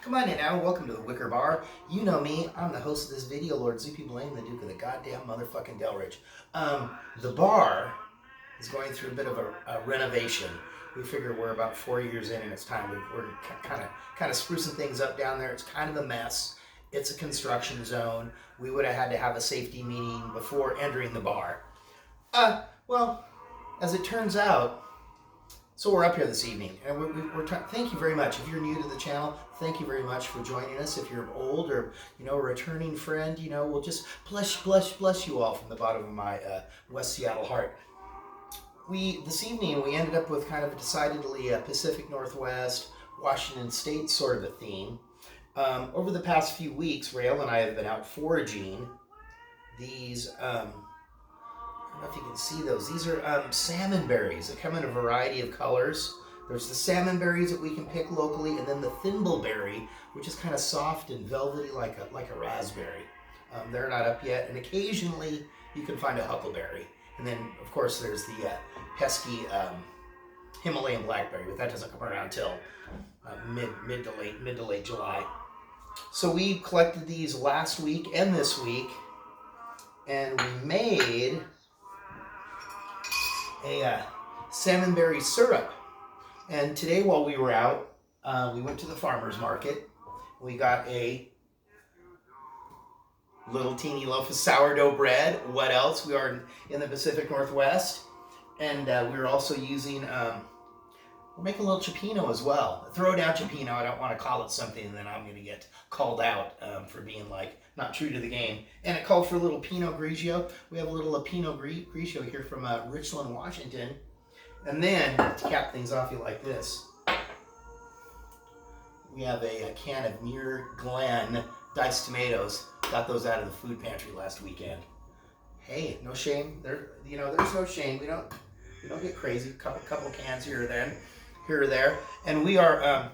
Come on in now, welcome to the Wicker Bar. You know me, I'm the host of this video, Lord Zippy Blaine, the Duke of the goddamn motherfucking Delridge. The bar is going through a bit of a renovation. We figure we're about 4 years in and it's time. We're kind of sprucing things up down there. It's kind of a mess. It's a construction zone. We would have had to have a safety meeting before entering the bar. Well, as it turns out, so we're up here this evening, and thank you very much. If you're new to the channel, thank you very much for joining us. If you're old or, a returning friend, we'll just bless you all from the bottom of my West Seattle heart. This evening, we ended up with kind of a decidedly Pacific Northwest, Washington State sort of a theme. Over the past few weeks, Rael and I have been out foraging these, I don't know if you can see those. These are salmon berries that come in a variety of colors. There's the salmon berries that we can pick locally, and then the thimbleberry, which is kind of soft and velvety like a raspberry. They're not up yet, and occasionally you can find a huckleberry. And then, of course, there's the pesky Himalayan blackberry, but that doesn't come around until mid to late July. So we collected these last week and this week, and we made a salmonberry syrup. And today, while we were out, we went to the farmer's market. We got a little teeny loaf of sourdough bread. What else? We are in the Pacific Northwest, and we were also using we're making a little cioppino as well. Throw down cioppino. I don't want to call it something, and then I'm going to get called out for being not true to the game. And it called for a little Pinot Grigio. We have a little Pinot Grigio here from Richland, Washington. And then, to cap things off, you like this. We have a can of Muir Glen diced tomatoes. Got those out of the food pantry last weekend. Hey, no shame. There's no shame. We don't get crazy. Couple cans here or there. And we are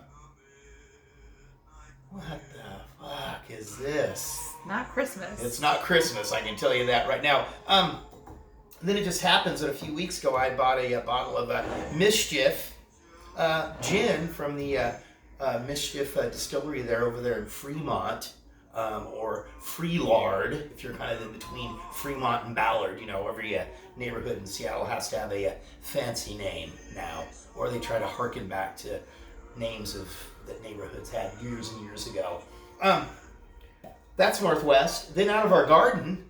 what the fuck is this? Not Christmas. It's not Christmas, I can tell you that right now. Then it just happens that a few weeks ago I bought a bottle of Mischief gin from the Mischief distillery over there in Fremont, or Freelard, if you're kind of in between Fremont and Ballard. Every neighborhood in Seattle has to have a fancy name now, or they try to harken back to names that neighborhoods had years and years ago. That's Northwest. Then out of our garden,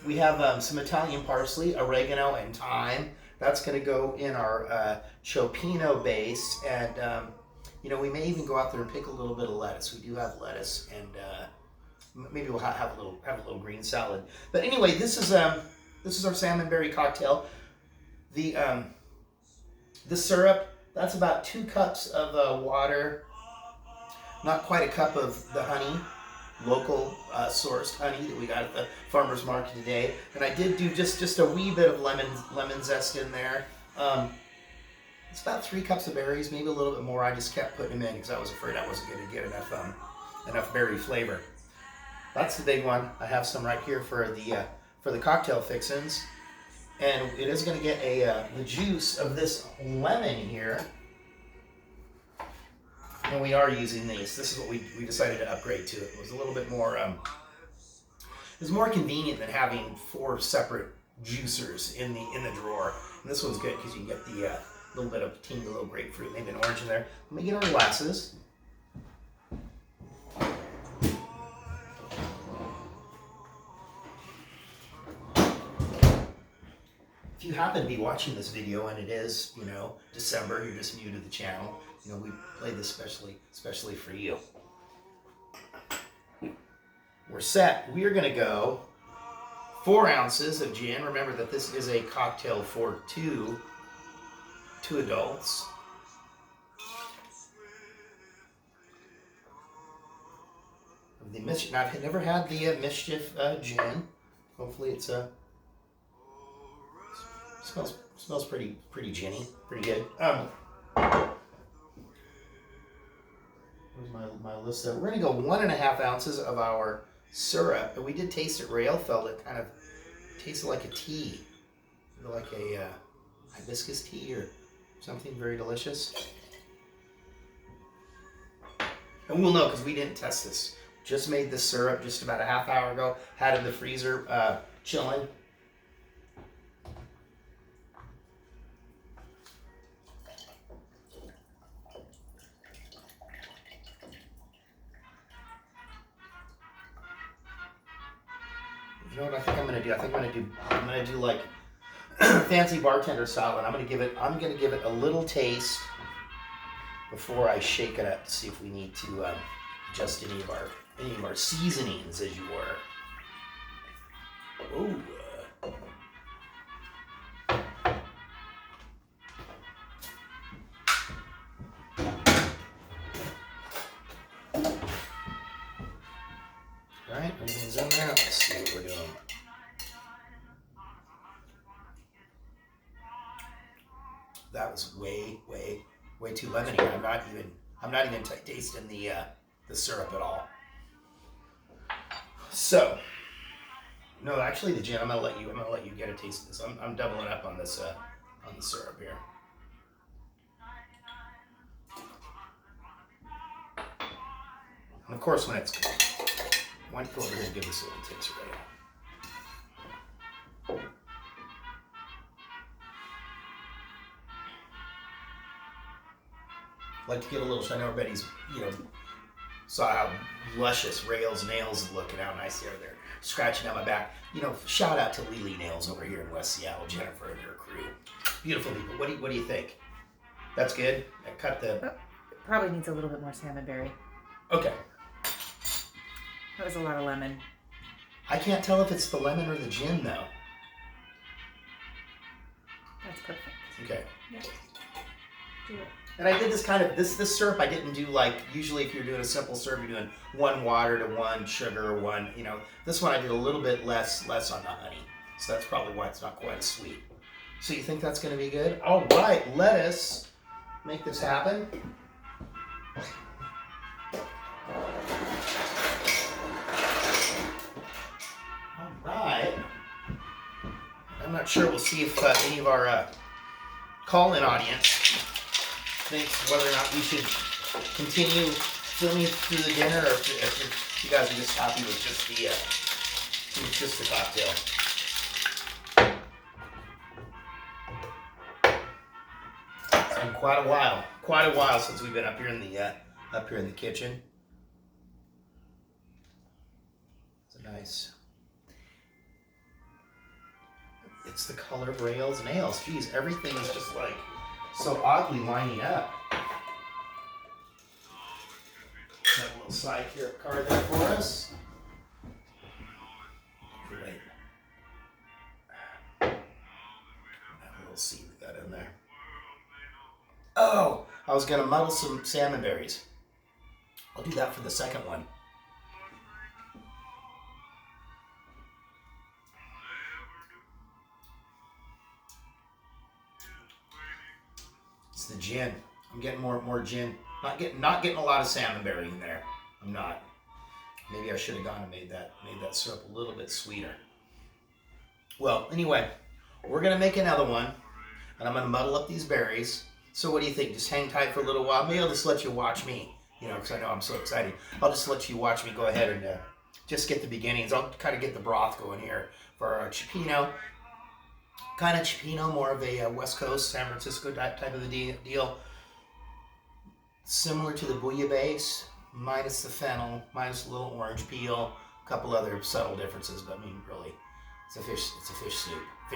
we have some Italian parsley, oregano, and thyme. That's going to go in our cioppino base, and we may even go out there and pick a little bit of lettuce. We do have lettuce, and maybe we'll have a little green salad. But anyway, this is our salmonberry cocktail. The syrup, that's about 2 cups of water, not quite a cup of the honey, local sourced honey that we got at the farmer's market today. And I did do just a wee bit of lemon zest in there. It's about 3 cups of berries, maybe a little bit more. I just kept putting them in because I was afraid I wasn't going to get enough berry flavor. That's the big one. I have some right here for the cocktail fixins. And it is going to get the juice of this lemon here. And we are using these. This is what we decided to upgrade to. It was a little bit more, it was more convenient than having 4 separate juicers in the drawer. And this one's good because you can get the little bit of teeny little grapefruit, maybe an orange in there. Let me get our glasses. If you happen to be watching this video and it is, December, you're just new to the channel, we played this especially for you. We're set. We are going to go 4 ounces of gin. Remember that this is a cocktail for two adults. I've never had the Mischief gin. Hopefully it's smells pretty ginny, pretty good. Where's my list there? We're gonna go 1.5 ounces of our syrup, but we did taste it. Rael felt it kind of tasted like a tea, like a hibiscus tea or something very delicious. And we'll know because we didn't test this. Just made this syrup just about a half hour ago. Had it in the freezer chilling. You know what I think I'm gonna do? I think I'm gonna do like fancy bartender style, and I'm gonna give it a little taste before I shake it up to see if we need to adjust any of our seasonings, as you were. Ooh. All right, everything's in there. Let's see what we're doing. That was way too lemony. I'm not even tasting the syrup at all. So, no, actually, the gin. I'm gonna let you get a taste of this. I'm doubling up on this on the syrup here. And of course, when it's cold, why don't you go over here and give this a little taste right now. Like to give a little shine. Everybody's, saw how luscious Rails Nails look and how nice they're scratching down my back. Shout out to Lily Nails over here in West Seattle, Jennifer and her crew. Beautiful people. What do you think? That's good? I cut the... Well, it probably needs a little bit more salmon berry. Okay. That was a lot of lemon. I can't tell if it's the lemon or the gin, though. That's perfect. Okay. Yeah. Do it. And I did this kind of, this syrup I didn't do like, usually if you're doing a simple syrup, you're doing 1 water to 1 sugar, this one I did a little bit less on the honey. So that's probably why it's not quite as sweet. So you think that's gonna be good? All right, let us make this happen. All right. I'm not sure, we'll see if any of our call-in audience thinks whether or not we should continue filming through the dinner, or if you guys are just happy with just the cocktail. It's been quite a while since we've been up here in the kitchen. It's a nice. It's the color of Rails Nails. Geez, everything is just like so oddly lining up. Got a little side card there for us. Great. That little seed we got in there. Oh, I was gonna muddle some salmon berries. I'll do that for the second one. It's the gin. I'm getting more gin. Not getting a lot of salmon berry in there. I'm not. Maybe I should have gone and made that syrup a little bit sweeter. Well, anyway, we're gonna make another one, and I'm gonna muddle up these berries. So what do you think? Just hang tight for a little while. Maybe I'll just let you watch me. Because I know I'm so excited. I'll just let you watch me go ahead and just get the beginnings. I'll kind of get the broth going here for our cioppino. Kind of cioppino, more of a West Coast, San Francisco type of a deal. Similar to the bouillabaisse, minus the fennel, minus a little orange peel, a couple other subtle differences, but I mean, really, it's a fish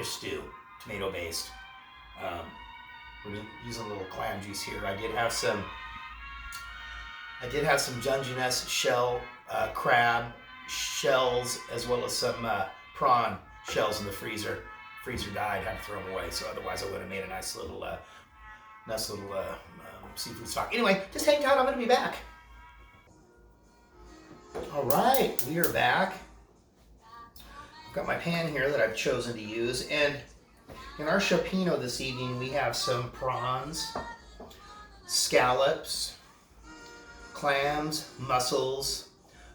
stew, tomato based. We're using a little clam juice here. I did have some Dungeness shell crab shells, as well as some prawn shells in the freezer. Freezer died, had to throw them away. So otherwise, I would have made a nice little seafood stock. Anyway, just hang tight. I'm going to be back. All right, we are back. I've got my pan here that I've chosen to use, and in our cioppino this evening, we have some prawns, scallops, clams, mussels,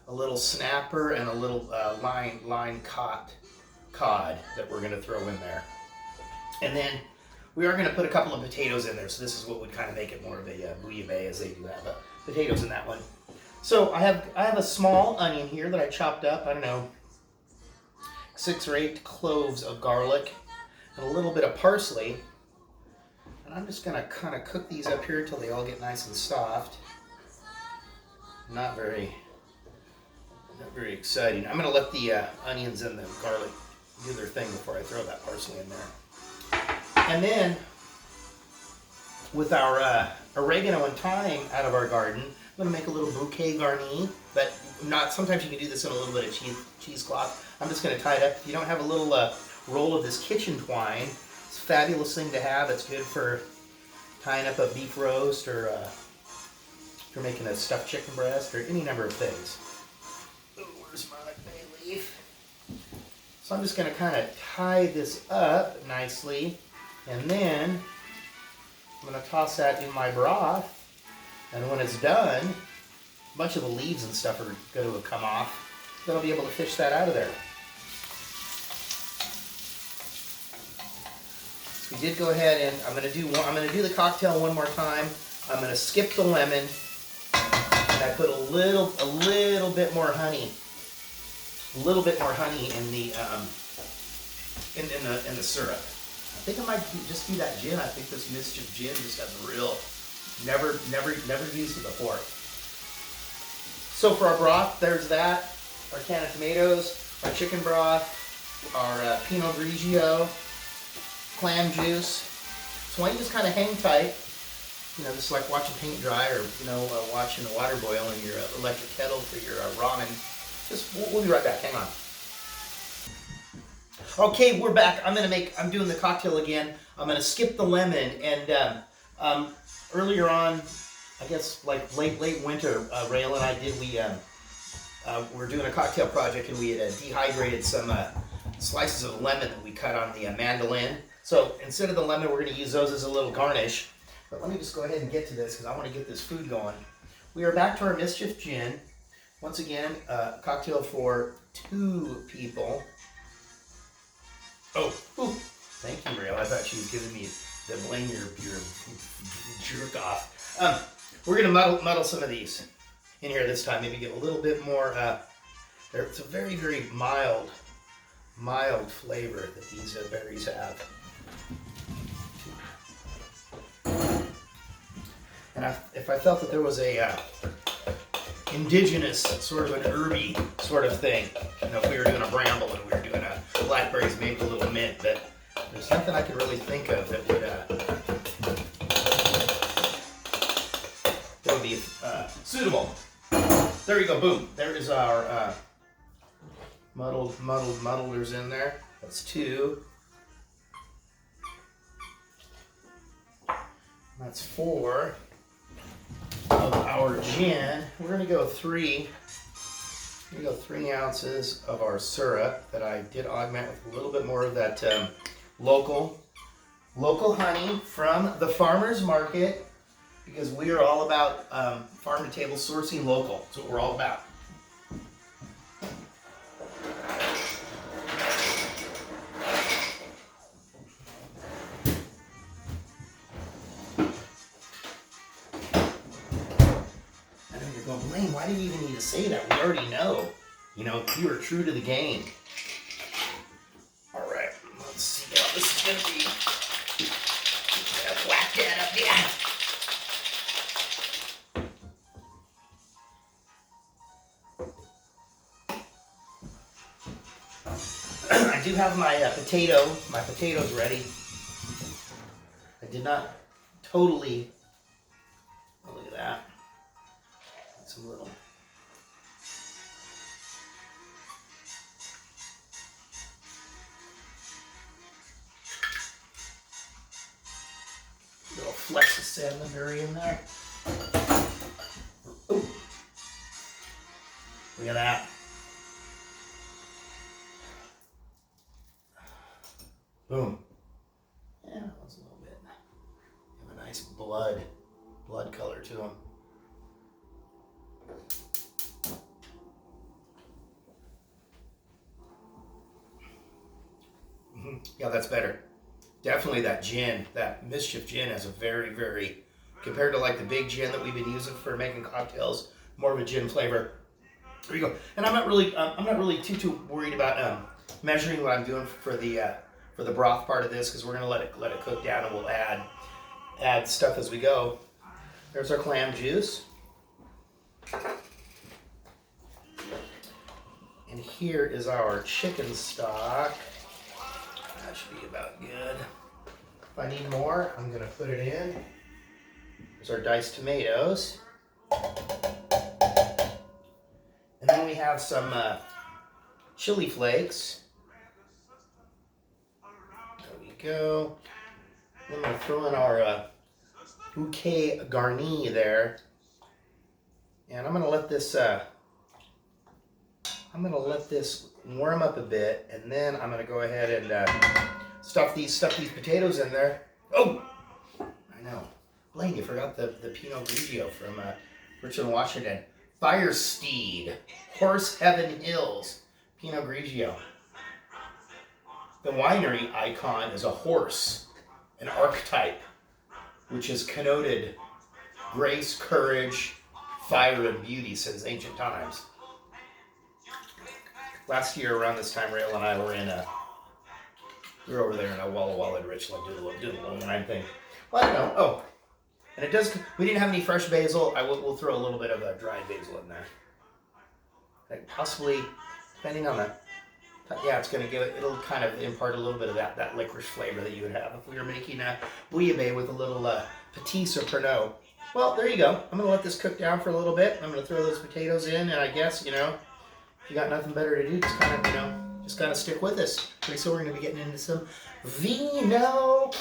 a little snapper, and a little line cod that we're going to throw in there. And then we are going to put a couple of potatoes in there, so this is what would kind of make it more of a bouillabaisse, as they do have potatoes in that one. So I have a small onion here that I chopped up. I don't know, 6 or 8 cloves of garlic and a little bit of parsley. And I'm just gonna kind of cook these up here until they all get nice and soft. Not very exciting. I'm gonna let the onions and the garlic do their thing before I throw that parsley in there. And then with our oregano and thyme out of our garden, I'm gonna make a little bouquet garni, but not. Sometimes you can do this in a little bit of cheesecloth. I'm just gonna tie it up. If you don't have a little roll of this kitchen twine, it's a fabulous thing to have. It's good for tying up a beef roast, or if you're making a stuffed chicken breast, or any number of things. Oh, where's my bay leaf? So I'm just gonna kind of tie this up nicely, and then I'm gonna toss that in my broth. And when it's done, a bunch of the leaves and stuff are going to have come off. Then I'll be able to fish that out of there. So we did go ahead and I'm going to do the cocktail one more time. I'm going to skip the lemon, and I put a little bit more honey, in the syrup. I think I might just do that gin. I think this Mischief gin just has a real. Never used it before. So for our broth, there's that. Our can of tomatoes, our chicken broth, our Pinot Grigio, clam juice. So why don't you just kind of hang tight? You know, just like watching paint dry, or watching the water boil in your electric kettle for your ramen. We'll be right back. Hang on. Okay, we're back. I'm doing the cocktail again. I'm gonna skip the lemon, and earlier on, I guess like late winter, Rael and I we were doing a cocktail project, and we had dehydrated some slices of lemon that we cut on the mandolin. So instead of the lemon, we're going to use those as a little garnish. But let me just go ahead and get to this, because I want to get this food going. We are back to our Mischief gin. Once again, cocktail for 2 people. Oh, ooh, thank you, Rael. I thought she was giving me the blame your jerk off. We're gonna muddle some of these in here this time. Maybe give a little bit more. It's a very, very mild flavor that these berries have. And if I felt that there was a indigenous sort of an herby sort of thing, if we were doing a bramble and we were doing a blackberries, maybe a little mint, but there's nothing I could really think of that would be suitable. There you go, boom. There is our muddlers in there. That's 2. That's 4 of our gin. We're gonna go 3 ounces of our syrup that I did augment with a little bit more of that local honey from the farmer's market, because we are all about farm to table sourcing local. That's what we're all about. I know you're going, Blaine, why do you even need to say that? We already know. You are true to the game. All right, let's see how this is going to be. Whack that up, yeah. I do have my potatoes ready. I did not totally, look at that. Some little. Little flecks of salmon berry in there. Ooh. Look at that. Boom. Yeah, that was a little bit. Have a nice blood color to them. Yeah, that's better. Definitely that gin, that Mischief gin has a very, very, compared to like the big gin that we've been using for making cocktails, more of a gin flavor. There you go. And I'm not really too worried about measuring what I'm doing for the broth part of this, because we're gonna let it cook down, and we'll add stuff as we go. There's our clam juice. And here is our chicken stock. That should be about good. If I need more, I'm gonna put it in. There's our diced tomatoes. And then we have some chili flakes. There we go. I'm gonna throw in our bouquet garni there. And I'm gonna let this warm up a bit, and then I'm gonna go ahead and stuff these potatoes in there. Oh, I know, Blaine, you forgot the Pinot Grigio from Richland, Washington. Fire Steed, Horse Heaven Hills, Pinot Grigio. The winery icon is a horse, an archetype, which has connoted grace, courage, fire, and beauty since ancient times. Last year around this time, Rael and I were we were over there in Walla Walla in Richland doing a little wine thing. Well, I don't know. Oh, and it does. We didn't have any fresh basil. We'll throw a little bit of dried basil in there. Like possibly, depending on yeah, it's gonna it'll kind of impart a little bit of that licorice flavor that you would have if we were making a bouillabaisse with a little Petits or Pernod. Well, there you go. I'm gonna let this cook down for a little bit. I'm gonna throw those potatoes in, and I guess, if you got nothing better to do, just kind of stick with us. Pretty soon we're gonna be getting into some vino.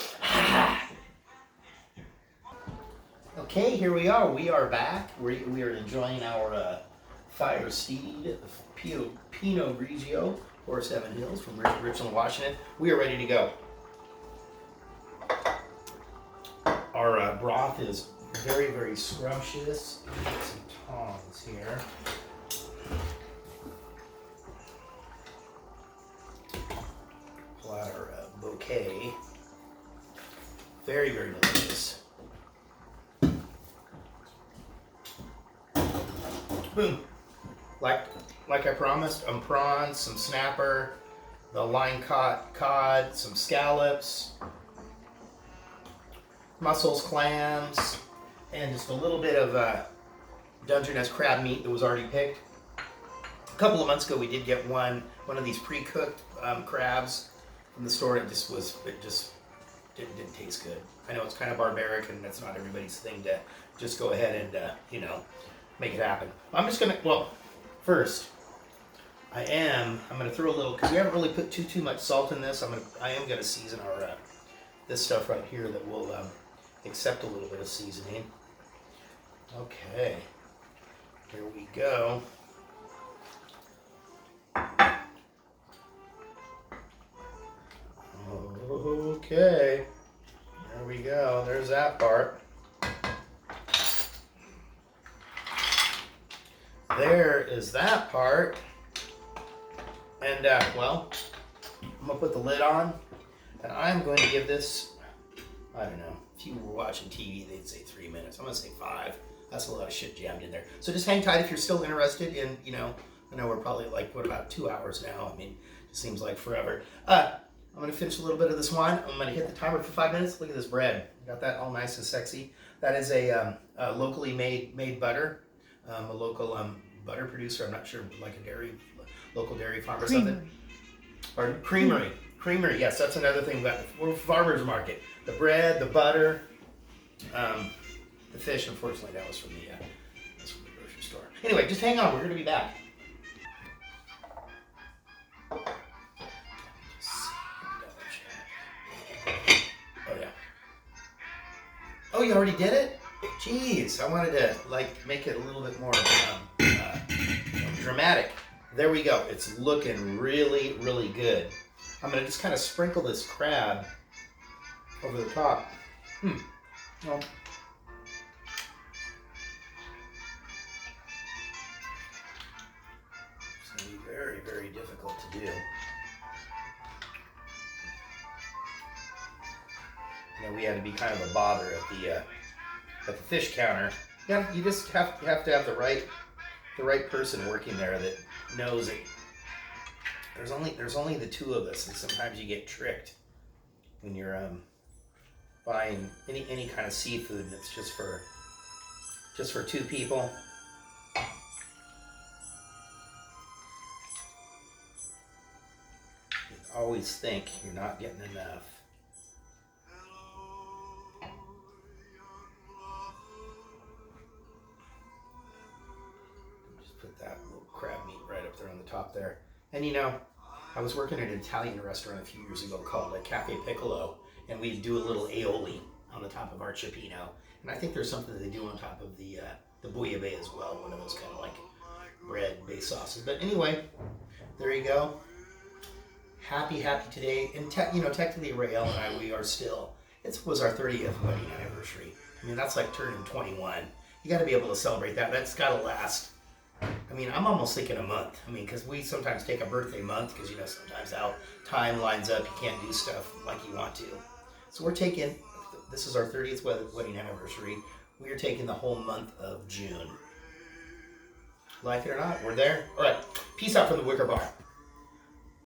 Okay, here we are. We are back. We are enjoying our Fire Steed Pinot Grigio, Horse Heaven Hills from Richland, Washington. We are ready to go. Our broth is very, very scrumptious. Get some tongs here. Pull out our bouquet. Very, very delicious. Boom. Like I promised, prawns, some snapper, the line cod, some scallops, mussels, clams, and just a little bit of Dungeness crab meat that was already picked. A couple of months ago, we did get one of these pre-cooked crabs from the store. It just didn't taste good. I know it's kind of barbaric, and that's not everybody's thing to just go ahead and make it happen. I'm just gonna first. I'm gonna throw a little, because we haven't really put too much salt in this. I am gonna season our this stuff right here that will accept a little bit of seasoning. Okay, here we go. Okay, there we go. There's that part. There is that part. And I'm gonna put the lid on, and I'm going to give this, I don't know, if you were watching TV, they'd say 3 minutes. I'm gonna say 5. That's a lot of shit jammed in there. So just hang tight if you're still interested in, I know we're probably about 2 hours now. I mean, it seems like forever. I'm gonna finish a little bit of this wine. I'm gonna hit the timer for 5 minutes. Look at this bread. Got that all nice and sexy. That is a locally made butter. A local butter producer. I'm not sure, like a local dairy farm or something. Or creamery. Creamery, yes, that's another thing. We're farmer's market. The bread, the butter, the fish. Unfortunately, that was from the grocery store. Anyway, just hang on. We're going to be back. Oh, yeah. Oh, you already did it? Jeez, I wanted to make it a little bit more dramatic. There we go. It's looking really, really good. I'm gonna just kind of sprinkle this crab over the top. Well, it's gonna be very, very difficult to do. We had to be kind of a bother at the fish counter. Yeah, you just have to have the right the right person working there that knows it. There's only the two of us, and sometimes you get tricked when you're buying any kind of seafood and it's just for two people. You always think you're not getting enough. Just put that little crab meat right up there on the top there. And you know, I was working at an Italian restaurant a few years ago called Cafe Piccolo, and we do a little aioli on the top of our cioppino. And I think there's something that they do on top of the bouillabaisse as well, one of those kind of like bread-based sauces. But anyway, there you go. Happy today. And technically Rael and I, we are still, it was our 30th wedding anniversary. I mean, that's like turning 21. You got to be able to celebrate that. That's got to last. I mean, I'm almost thinking a month. I mean, because we sometimes take a birthday month because, sometimes how time lines up, you can't do stuff like you want to. So we're taking, this is our 30th wedding anniversary. We are taking the whole month of June. Like it or not, we're there. All right, peace out from the Wicker Bar.